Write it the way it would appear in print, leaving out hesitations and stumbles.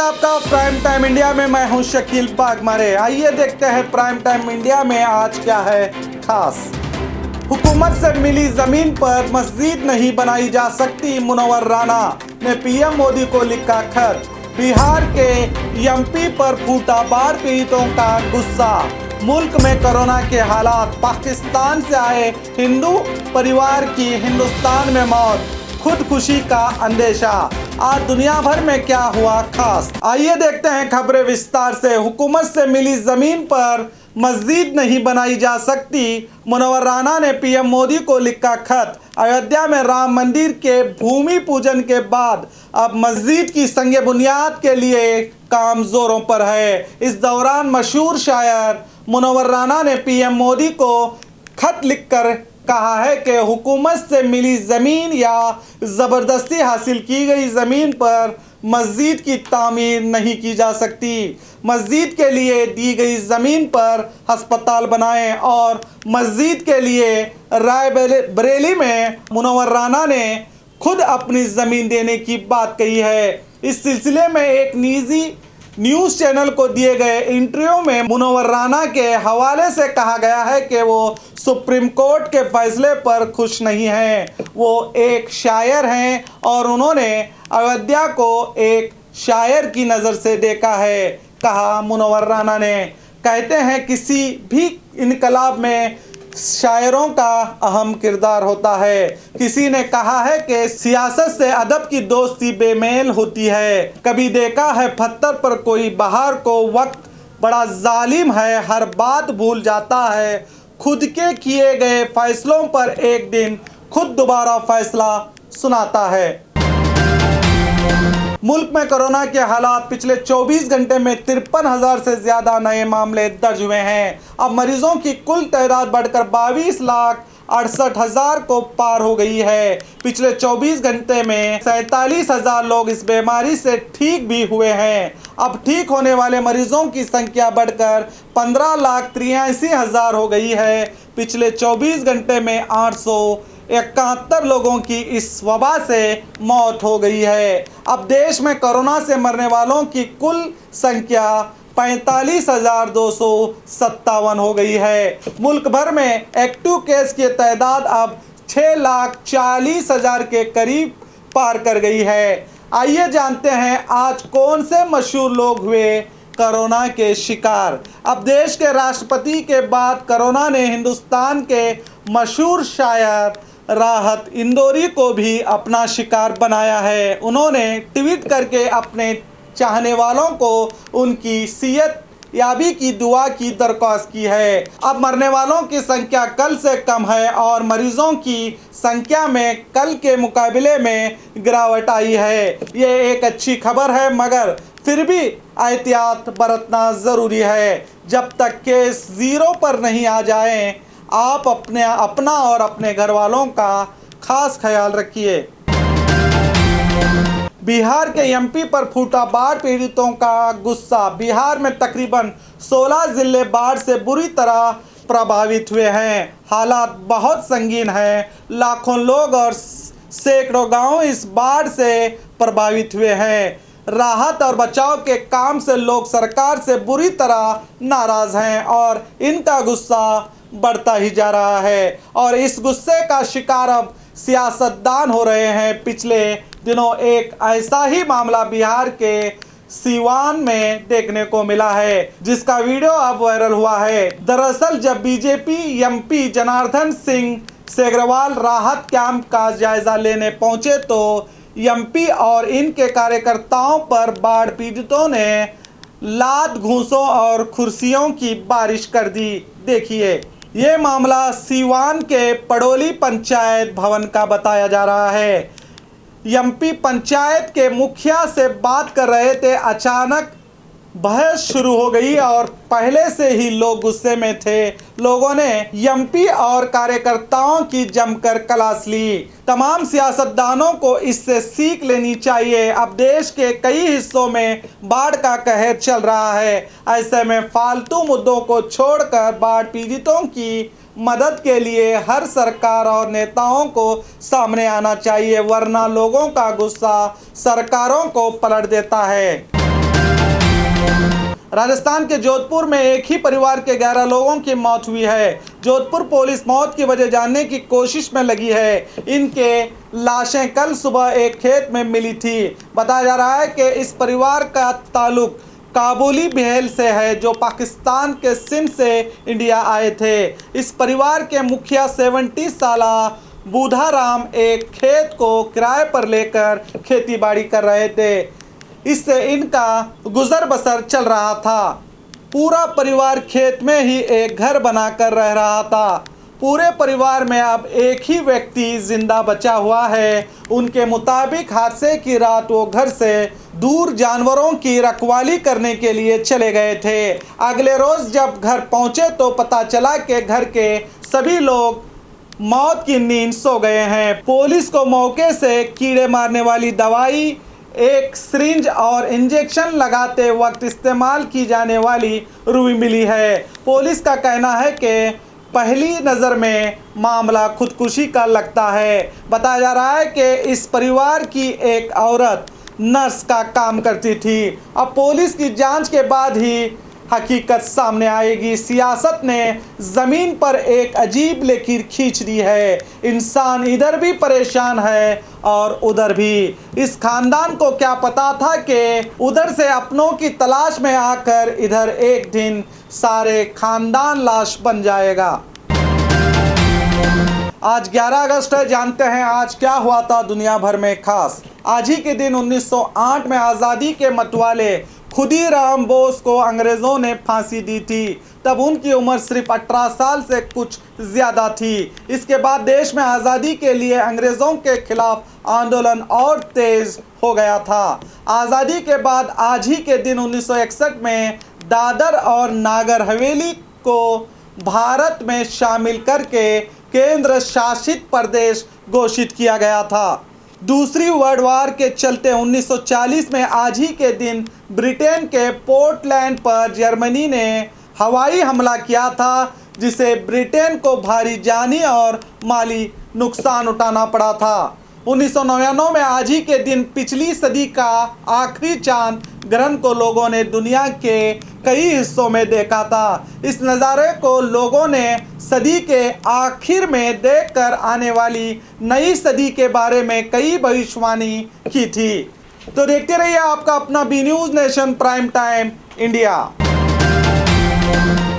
आपका prime time India में। मैं हूं शकील पागमारे। आइए देखते हैं प्राइम टाइम इंडिया में आज क्या है खास। हुकूमत से मिली जमीन पर मस्जिद नहीं बनाई जा सकती, मुनव्वर राना ने पीएम मोदी को लिखा खत। बिहार के एमपी पर फूटा बाढ़ पीड़ितों का गुस्सा। मुल्क में कोरोना के हालात, पाकिस्तान से आए हिंदू परिवार की हिंदुस्तान में मौत, खुदकुशी का अंदेशा। आज दुनिया भर में क्या हुआ खास, आइए देखते हैं खबरें विस्तार से। हुकूमत से मिली जमीन पर मस्जिद नहीं बनाई जा सकती, मुनव्वर राना ने पीएम मोदी को लिखा खत। अयोध्या में राम मंदिर के भूमि पूजन के बाद अब मस्जिद की संगे बुनियाद के लिए काम जोरों पर है। इस दौरान मशहूर शायर मुनव्वर राना ने पीएम मोदी को खत लिखकर कहा है कि हुकूमत से मिली ज़मीन या ज़बरदस्ती हासिल की गई ज़मीन पर मस्जिद की तामीर नहीं की जा सकती। मस्जिद के लिए दी गई ज़मीन पर अस्पताल बनाएं और मस्जिद के लिए रायबरेली में मुनव्वर राना ने खुद अपनी ज़मीन देने की बात कही है। इस सिलसिले में एक निजी न्यूज़ चैनल को दिए गए इंटरव्यू में मुनव्वर राना के हवाले से कहा गया है कि वो सुप्रीम कोर्ट के फैसले पर खुश नहीं हैं। वो एक शायर हैं और उन्होंने अयोध्या को एक शायर की नज़र से देखा है, कहा मुनव्वर राना ने। कहते हैं किसी भी इनकलाब में शायरों का अहम किरदार होता है। किसी ने कहा है कि सियासत से अदब की दोस्ती बेमेल होती है। कभी देखा है पत्थर पर कोई बहार को, वक्त बड़ा जालिम है, हर बात भूल जाता है। खुद के किए गए फैसलों पर एक दिन खुद दोबारा फैसला सुनाता है। मुल्क में कोरोना के हालात, पिछले 24 घंटे में 53,000 से ज़्यादा नए मामले दर्ज हुए हैं। अब मरीजों की कुल तादाद बढ़कर 22,68,000 को पार हो गई है। पिछले 24 घंटे में 47,000 लोग इस बीमारी से ठीक भी हुए हैं। अब ठीक होने वाले मरीजों की संख्या बढ़कर 15,83,000 हो गई है। पिछले 24 घंटे में 871 लोगों की इस वबा से मौत हो गई है। अब देश में कोरोना से मरने वालों की कुल संख्या 45,257 हो गई है। मुल्क भर में एक्टिव केस की तादाद अब 6,40,000 के करीब पार कर गई है। आइए जानते हैं आज कौन से मशहूर लोग हुए कोरोना के शिकार। अब देश के राष्ट्रपति के बाद कोरोना ने हिंदुस्तान के मशहूर शायर राहत इंदौरी को भी अपना शिकार बनाया है। उन्होंने ट्वीट करके अपने चाहने वालों को उनकी सेहत याबी की दुआ की दरख्वास्त की है। अब मरने वालों की संख्या कल से कम है और मरीजों की संख्या में कल के मुकाबले में गिरावट आई है। ये एक अच्छी खबर है, मगर फिर भी एहतियात बरतना ज़रूरी है। जब तक केस ज़ीरो पर नहीं आ जाएं, आप अपना और अपने घर वालों का खास ख्याल रखिए। बिहार के एमपी पर फूटा बाढ़ पीड़ितों का गुस्सा। बिहार में तकरीबन 16 जिले बाढ़ से बुरी तरह प्रभावित हुए हैं। हालात बहुत संगीन हैं। लाखों लोग और सैकड़ों गांव इस बाढ़ से प्रभावित हुए हैं। राहत और बचाव के काम से लोग सरकार से बुरी तरह नाराज हैं और इनका गुस्सा बढ़ता ही जा रहा है और इस गुस्से का शिकार अब सियासतदान हो रहे हैं। पिछले दिनों एक ऐसा ही मामला बिहार के सीवान में देखने को मिला है, जिसका वीडियो अब वायरल हुआ है। दरअसल जब बीजेपी एमपी जनार्दन सिंह सेगरवाल राहत कैंप का जायजा लेने पहुंचे तो एमपी और इनके कार्यकर्ताओं पर बाढ़ पीड़ितों ने लात, घूंसों और कुर्सियों की बारिश कर दी। देखिए, ये मामला सीवान के पड़ोली पंचायत भवन का बताया जा रहा है। एमपी पंचायत के मुखिया से बात कर रहे थे, अचानक बहस शुरू हो गई और पहले से ही लोग गुस्से में थे। लोगों ने एमपी और कार्यकर्ताओं की जमकर क्लास ली। तमाम सियासतदानों को इससे सीख लेनी चाहिए। अब देश के कई हिस्सों में बाढ़ का कहर चल रहा है। ऐसे में फालतू मुद्दों को छोड़कर बाढ़ पीड़ितों की मदद के लिए हर सरकार और नेताओं को सामने आना चाहिए, वरना लोगों का गुस्सा सरकारों को पलट देता है। राजस्थान के जोधपुर में एक ही परिवार के 11 लोगों की मौत हुई है। जोधपुर पुलिस मौत की वजह जानने की कोशिश में लगी है। इनके लाशें कल सुबह एक खेत में मिली थी। बताया जा रहा है कि इस परिवार का ताल्लुक काबुली बहल से है, जो पाकिस्तान के सिंध से इंडिया आए थे। इस परिवार के मुखिया 70 साला बुधाराम एक खेत को किराए पर लेकर खेतीबाड़ी कर रहे थे। इससे इनका गुजर बसर चल रहा था। पूरा परिवार खेत में ही एक घर बनाकर रह रहा था। पूरे परिवार में अब एक ही व्यक्ति जिंदा बचा हुआ है। उनके मुताबिक हादसे की रात वो घर से दूर जानवरों की रखवाली करने के लिए चले गए थे। अगले रोज जब घर पहुंचे तो पता चला कि घर के सभी लोग मौत की नींद सो गए हैं। पुलिस को मौके से कीड़े मारने वाली दवाई, एक सिरिंज और इंजेक्शन लगाते वक्त इस्तेमाल की जाने वाली रुई मिली है। पुलिस का कहना है कि पहली नज़र में मामला खुदकुशी का लगता है। बताया जा रहा है कि इस परिवार की एक औरत नर्स का काम करती थी। अब पुलिस की जांच के बाद ही हकीकत सामने आएगी। सियासत ने ज़मीन पर एक अजीब लकीर खींच दी है। इंसान इधर भी परेशान है और उधर भी। इस खानदान को क्या पता था कि उधर से अपनों की तलाश में आकर इधर एक दिन सारे खानदान लाश बन जाएगा। आज 11 अगस्त है। जानते हैं आज क्या हुआ था दुनिया भर में खास। आज ही के दिन 1908 में आज़ादी के मतवाले खुदीराम बोस को अंग्रेज़ों ने फांसी दी थी। तब उनकी उम्र सिर्फ 18 साल से कुछ ज़्यादा थी। इसके बाद देश में आज़ादी के लिए अंग्रेज़ों के खिलाफ आंदोलन और तेज़ हो गया था। आज़ादी के बाद आज ही के दिन 1961 में दादर और नागर हवेली को भारत में शामिल करके केंद्र शासित प्रदेश घोषित किया गया था। दूसरी वर्ल्ड वार के चलते 1940 में आज ही के दिन ब्रिटेन के पोर्टलैंड पर जर्मनी ने हवाई हमला किया था, जिसे ब्रिटेन को भारी जानी और माली नुकसान उठाना पड़ा था। 1999 में आज ही के दिन पिछली सदी का आखिरी चांद ग्रहण को लोगों ने दुनिया के कई हिस्सों में देखा था। इस नज़ारे को लोगों ने सदी के आखिर में देखकर आने वाली नई सदी के बारे में कई भविष्यवाणी की थी। तो देखते रहिए आपका अपना B News Nation prime time India.